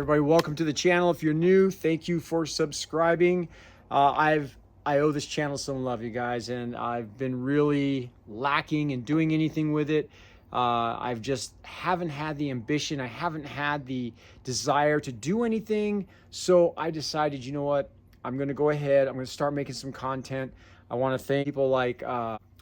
everybody, welcome to the channel. If you're new, thank you for subscribing. I owe this channel some love, you guys, and I've been really lacking in doing anything with it. I've just haven't had the ambition. I haven't had the desire to do anything. So I decided, you know what? I'm going to go ahead. I'm going to start making some content. I want to thank people like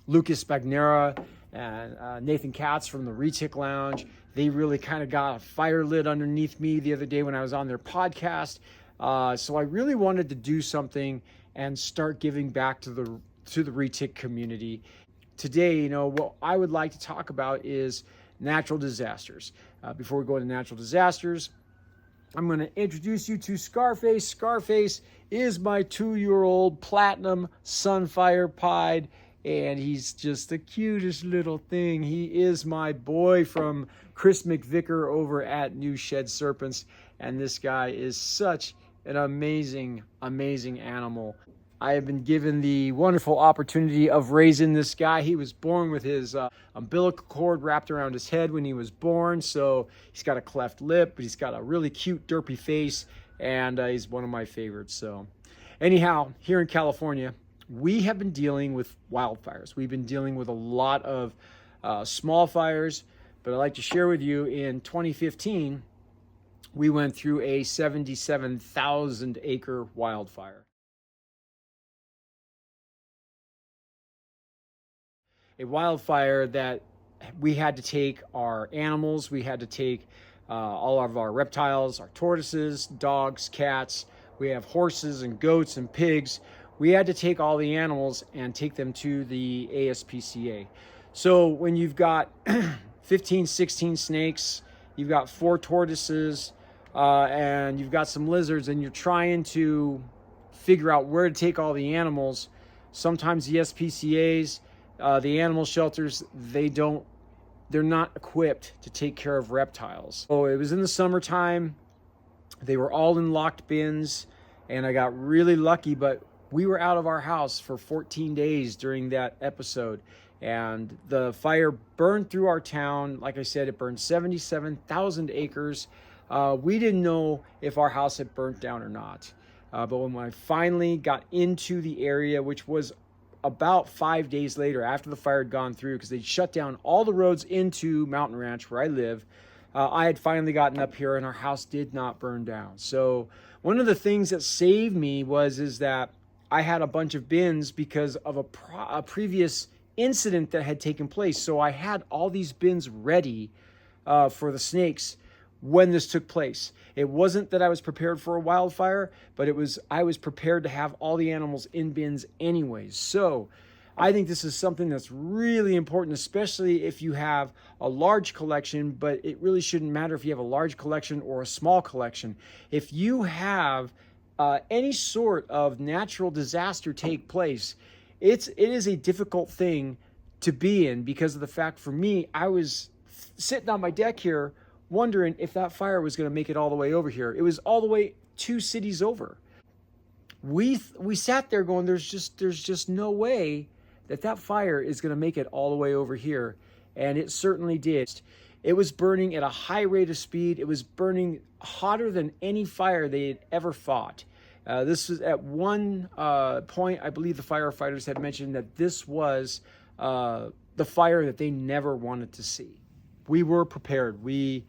Lucas Spagnera and Nathan Katz from the Retic Lounge. They really kind of got a fire lit underneath me the other day when I was on their podcast. So I really wanted to do something and start giving back to the Retic community. Today, what I would like to talk about is natural disasters. Before we go into natural disasters, I'm going to introduce you to Scarface. Scarface is my 2-year-old platinum Sunfire Pied, and he's just the cutest little thing. He is my boy from Chris McVicker over at New Shed Serpents, and this guy is such an amazing, amazing animal. I have been given the wonderful opportunity of raising this guy. He was born with his umbilical cord wrapped around his head when he was born, so he's got a cleft lip, but he's got a really cute, derpy face, and he's one of my favorites. So anyhow, here in California, we have been dealing with wildfires. We've been dealing with a lot of small fires, but I'd like to share with you in 2015, we went through a 77,000 acre wildfire. A wildfire that we had to take our animals, we had to take all of our reptiles, our tortoises, dogs, cats, we have horses and goats and pigs. We had to take all the animals and take them to the ASPCA. So when you've got 15, 16 snakes, you've got 4 tortoises, and you've got some lizards, and you're trying to figure out where to take all the animals, sometimes the SPCAs, the animal shelters, they're not equipped to take care of reptiles. So it was in the summertime. They were all in locked bins, and I got really lucky, but we were out of our house for 14 days during that episode, and the fire burned through our town. Like I said, it burned 77,000 acres. We didn't know if our house had burnt down or not. But when I finally got into the area, which was about 5 days later after the fire had gone through, because they shut down all the roads into Mountain Ranch where I live, I had finally gotten up here and our house did not burn down. So one of the things that saved me is that I had a bunch of bins because of a previous incident that had taken place. So I had all these bins ready for the snakes when this took place. It wasn't that I was prepared for a wildfire, but I was prepared to have all the animals in bins anyways. So I think this is something that's really important, especially if you have a large collection, but it really shouldn't matter if you have a large collection or a small collection. If you have any sort of natural disaster take place, it is a difficult thing to be in, because of the fact, for me, I was sitting on my deck here wondering if that fire was going to make it all the way over here. It was all the way 2 cities over. We sat there going, there's just no way that fire is going to make it all the way over here, and it certainly did. It was burning at a high rate of speed. It was burning hotter than any fire they had ever fought. This was at one point, I believe the firefighters had mentioned that this was the fire that they never wanted to see. We were prepared. We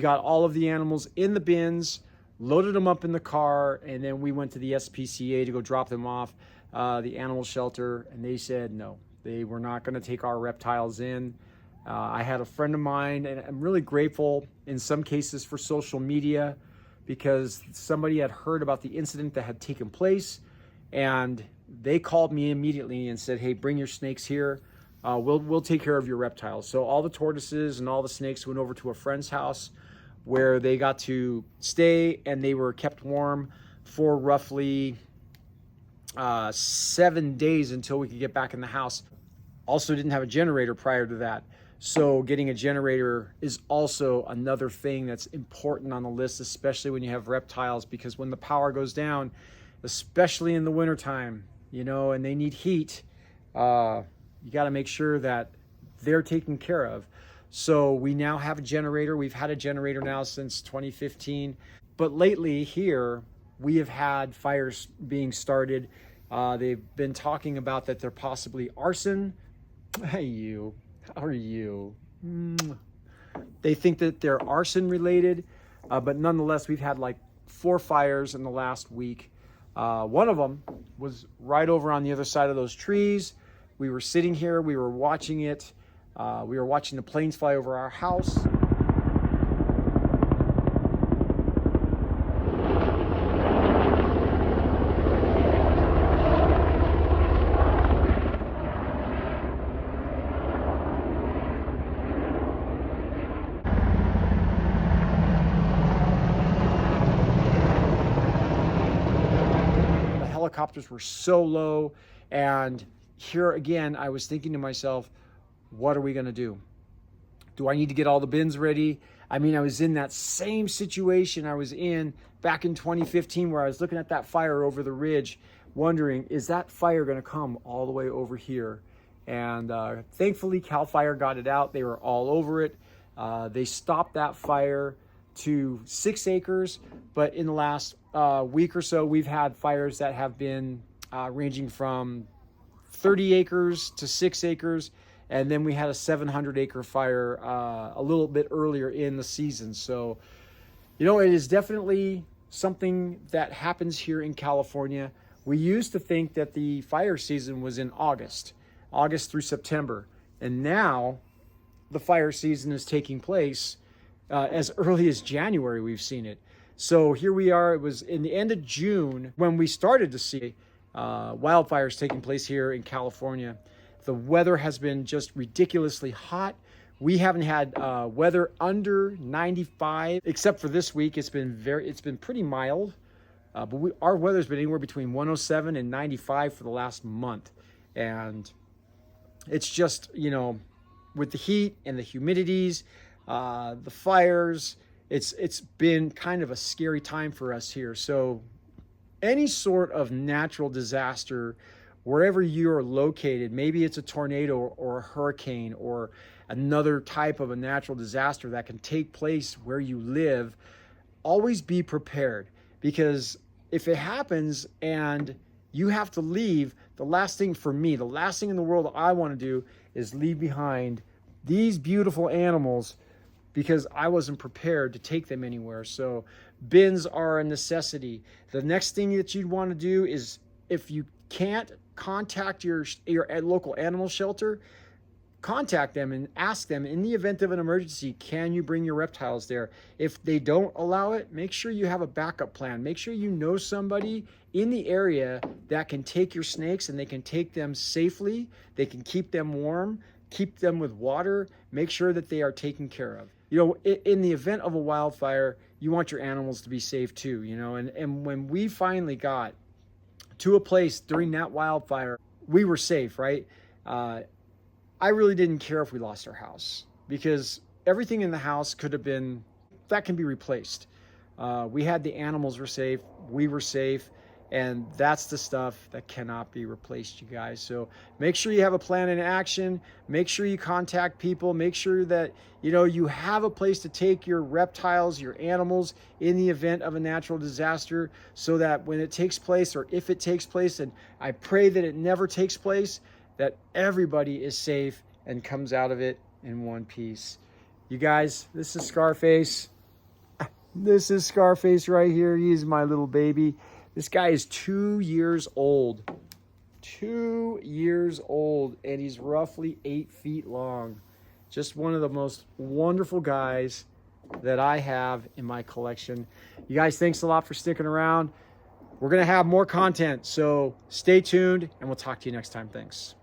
got all of the animals in the bins, loaded them up in the car, and then we went to the SPCA to go drop them off, the animal shelter, and they said no. They were not going to take our reptiles in. I had a friend of mine, and I'm really grateful in some cases for social media, because somebody had heard about the incident that had taken place, and they called me immediately and said, hey, bring your snakes here. We'll take care of your reptiles. So all the tortoises and all the snakes went over to a friend's house where they got to stay, and they were kept warm for roughly 7 days until we could get back in the house. Also didn't have a generator prior to that. So getting a generator is also another thing that's important on the list, especially when you have reptiles, because when the power goes down, especially in the wintertime, and they need heat, you got to make sure that they're taken care of. So we now have a generator. We've had a generator now since 2015. But lately here, we have had fires being started. They've been talking about that they're possibly arson. Hey, you, how are you? They think that they're arson related, but nonetheless, we've had like 4 fires in the last week. One of them was right over on the other side of those trees. We were sitting here, we were watching it. We were watching the planes fly over our house. Helicopters were so low, and here again I was thinking to myself, what are we going to do? Do I need to get all the bins ready? I mean, I was in that same situation I was in back in 2015 where I was looking at that fire over the ridge wondering, is that fire going to come all the way over here? And thankfully CAL FIRE got it out. They were all over it. They stopped that fire to 6 acres, but in the last week or so, we've had fires that have been ranging from 30 acres to 6 acres, and then we had a 700-acre fire a little bit earlier in the season. So, you know, it is definitely something that happens here in California. We used to think that the fire season was in August through September, and now the fire season is taking place as early as January. We've seen it. So here we are. It was in the end of June when we started to see wildfires taking place here in California. The weather has been just ridiculously hot. We haven't had weather under 95, except for this week. It's been pretty mild, but our weather's been anywhere between 107 and 95 for the last month, and it's just, you know, with the heat and the humidities, the fires, it's been kind of a scary time for us here. So any sort of natural disaster, wherever you're located, maybe it's a tornado or a hurricane or another type of a natural disaster that can take place where you live, always be prepared, because if it happens and you have to leave, the last thing in the world I want to do is leave behind these beautiful animals because I wasn't prepared to take them anywhere. So bins are a necessity. The next thing that you'd want to do is, if you can't contact your local animal shelter, contact them and ask them, in the event of an emergency, can you bring your reptiles there? If they don't allow it, make sure you have a backup plan. Make sure you know somebody in the area that can take your snakes, and they can take them safely. They can keep them warm, keep them with water, make sure that they are taken care of. You know, in the event of a wildfire, you want your animals to be safe too, you know, and when we finally got to a place during that wildfire, we were safe, right? I really didn't care if we lost our house, because everything in the house that can be replaced. We had the animals were safe, we were safe, and that's the stuff that cannot be replaced, you guys. So make sure you have a plan in action. Make sure you contact people. Make sure that, you know, you have a place to take your reptiles, your animals, in the event of a natural disaster, so that when it takes place, or if it takes place, and I pray that it never takes place, that everybody is safe and comes out of it in one piece. You guys, this is Scarface. This is Scarface right here. He's my little baby. This guy is 2 years old. 2 years old, and he's roughly 8 feet long. Just one of the most wonderful guys that I have in my collection. You guys, thanks a lot for sticking around. We're going to have more content, so stay tuned, and we'll talk to you next time. Thanks.